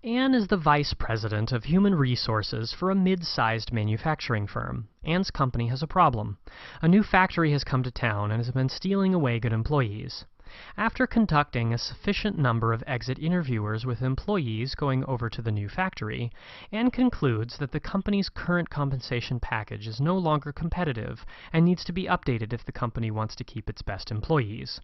Anne is the vice president of human resources for a mid-sized manufacturing firm. Anne's company has a problem. A new factory has come to town and has been stealing away good employees. After conducting a sufficient number of exit interviewers with employees going over to the new factory, Anne concludes that the company's current compensation package is no longer competitive and needs to be updated if the company wants to keep its best employees.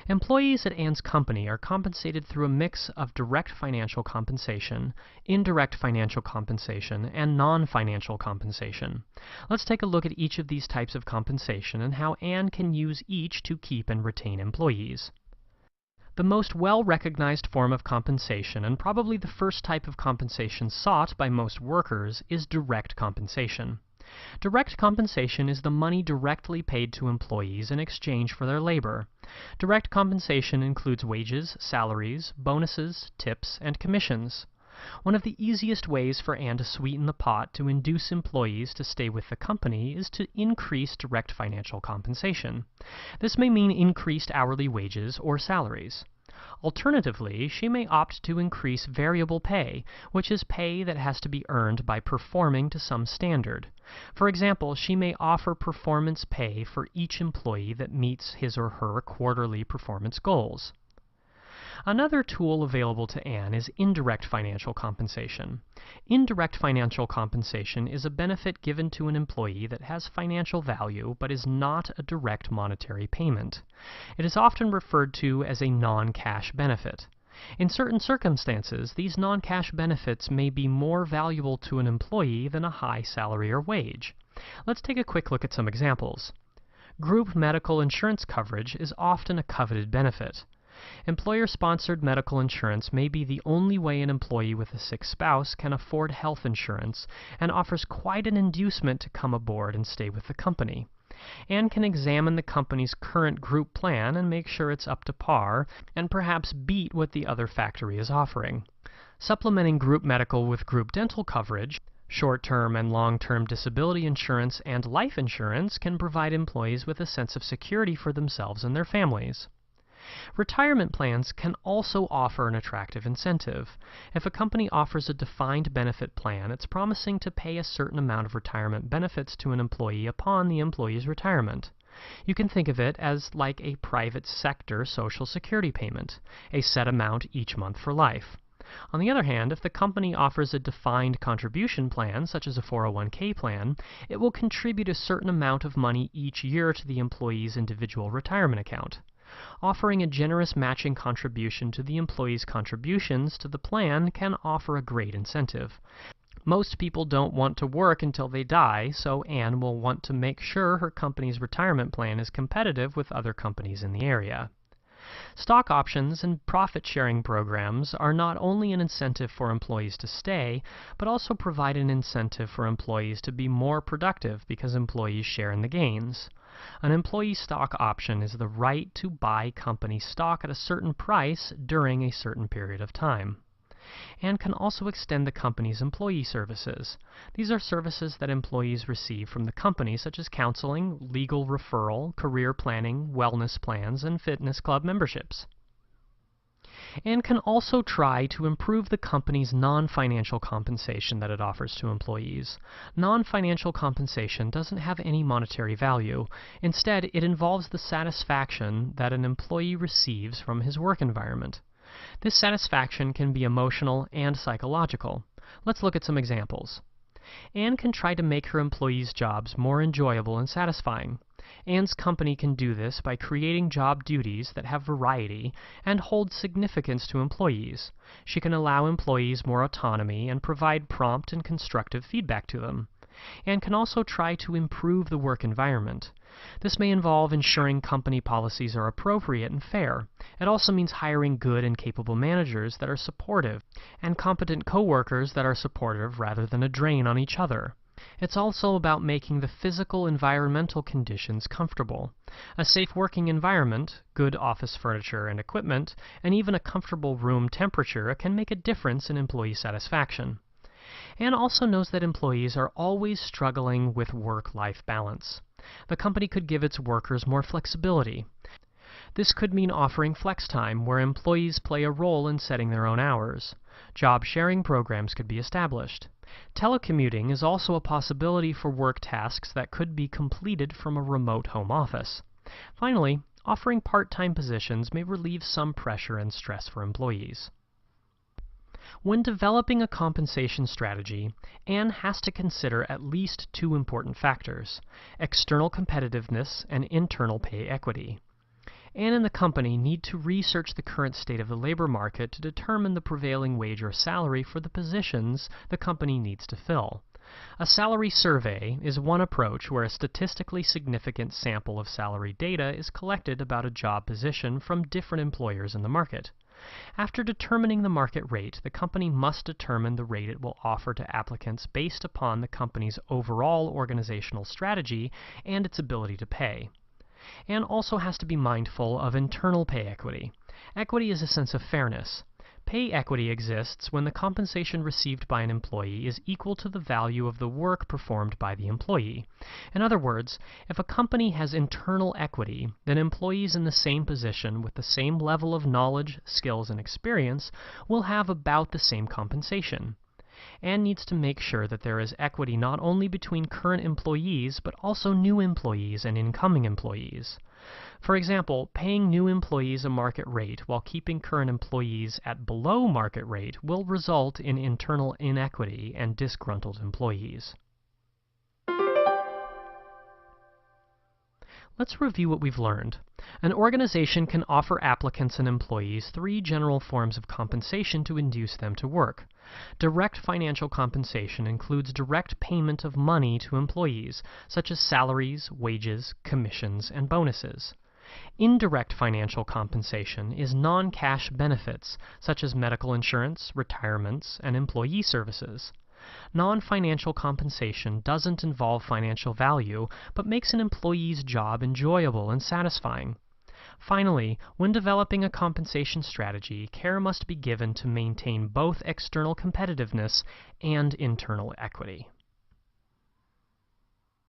Employees at Anne's company are compensated through a mix of direct financial compensation, indirect financial compensation, and non-financial compensation. Let's take a look at each of these types of compensation and how Anne can use each to keep and retain employees. The most well-recognized form of compensation, and probably the first type of compensation sought by most workers, is direct compensation. Direct compensation is the money directly paid to employees in exchange for their labor. Direct compensation includes wages, salaries, bonuses, tips, and commissions. One of the easiest ways for Anne to sweeten the pot to induce employees to stay with the company is to increase direct financial compensation. This may mean increased hourly wages or salaries. Alternatively, she may opt to increase variable pay, which is pay that has to be earned by performing to some standard. For example, she may offer performance pay for each employee that meets his or her quarterly performance goals. Another tool available to Anne is indirect financial compensation. Indirect financial compensation is a benefit given to an employee that has financial value but is not a direct monetary payment. It is often referred to as a non-cash benefit. In certain circumstances, these non-cash benefits may be more valuable to an employee than a high salary or wage. Let's take a quick look at some examples. Group medical insurance coverage is often a coveted benefit. Employer-sponsored medical insurance may be the only way an employee with a sick spouse can afford health insurance and offers quite an inducement to come aboard and stay with the company. Anne can examine the company's current group plan and make sure it's up to par and perhaps beat what the other factory is offering. Supplementing group medical with group dental coverage, short-term and long-term disability insurance, and life insurance can provide employees with a sense of security for themselves and their families. Retirement plans can also offer an attractive incentive. If a company offers a defined benefit plan, it's promising to pay a certain amount of retirement benefits to an employee upon the employee's retirement. You can think of it as like a private sector Social Security payment, a set amount each month for life. On the other hand, if the company offers a defined contribution plan, such as a 401k plan, it will contribute a certain amount of money each year to the employee's individual retirement account. Offering a generous matching contribution to the employee's contributions to the plan can offer a great incentive. Most people don't want to work until they die, so Anne will want to make sure her company's retirement plan is competitive with other companies in the area. Stock options and profit-sharing programs are not only an incentive for employees to stay, but also provide an incentive for employees to be more productive because employees share in the gains. An employee stock option is the right to buy company stock at a certain price during a certain period of time. And can also extend the company's employee services. These are services that employees receive from the company, such as counseling, legal referral, career planning, wellness plans, and fitness club memberships. And can also try to improve the company's non-financial compensation that it offers to employees. Non-financial compensation doesn't have any monetary value. Instead, it involves the satisfaction that an employee receives from his work environment. This satisfaction can be emotional and psychological. Let's look at some examples. Anne can try to make her employees' jobs more enjoyable and satisfying. Anne's company can do this by creating job duties that have variety and hold significance to employees. She can allow employees more autonomy and provide prompt and constructive feedback to them. Anne can also try to improve the work environment. This may involve ensuring company policies are appropriate and fair. It also means hiring good and capable managers that are supportive, and competent coworkers that are supportive rather than a drain on each other. It's also about making the physical environmental conditions comfortable. A safe working environment, good office furniture and equipment, and even a comfortable room temperature can make a difference in employee satisfaction. Anne also knows that employees are always struggling with work-life balance. The company could give its workers more flexibility. This could mean offering flex time, where employees play a role in setting their own hours. Job sharing programs could be established. Telecommuting is also a possibility for work tasks that could be completed from a remote home office. Finally, offering part-time positions may relieve some pressure and stress for employees. When developing a compensation strategy, Anne has to consider at least two important factors: external competitiveness and internal pay equity. Anne and the company need to research the current state of the labor market to determine the prevailing wage or salary for the positions the company needs to fill. A salary survey is one approach where a statistically significant sample of salary data is collected about a job position from different employers in the market. After determining the market rate, the company must determine the rate it will offer to applicants based upon the company's overall organizational strategy and its ability to pay. Anne also has to be mindful of internal pay equity. Equity is a sense of fairness. Pay equity exists when the compensation received by an employee is equal to the value of the work performed by the employee. In other words, if a company has internal equity, then employees in the same position with the same level of knowledge, skills, and experience will have about the same compensation. Anne needs to make sure that there is equity not only between current employees, but also new employees and incoming employees. For example, paying new employees a market rate while keeping current employees at below market rate will result in internal inequity and disgruntled employees. Let's review what we've learned. An organization can offer applicants and employees three general forms of compensation to induce them to work. Direct financial compensation includes direct payment of money to employees, such as salaries, wages, commissions, and bonuses. Indirect financial compensation is non-cash benefits, such as medical insurance, retirements, and employee services. Non-financial compensation doesn't involve financial value, but makes an employee's job enjoyable and satisfying. Finally, when developing a compensation strategy, care must be given to maintain both external competitiveness and internal equity.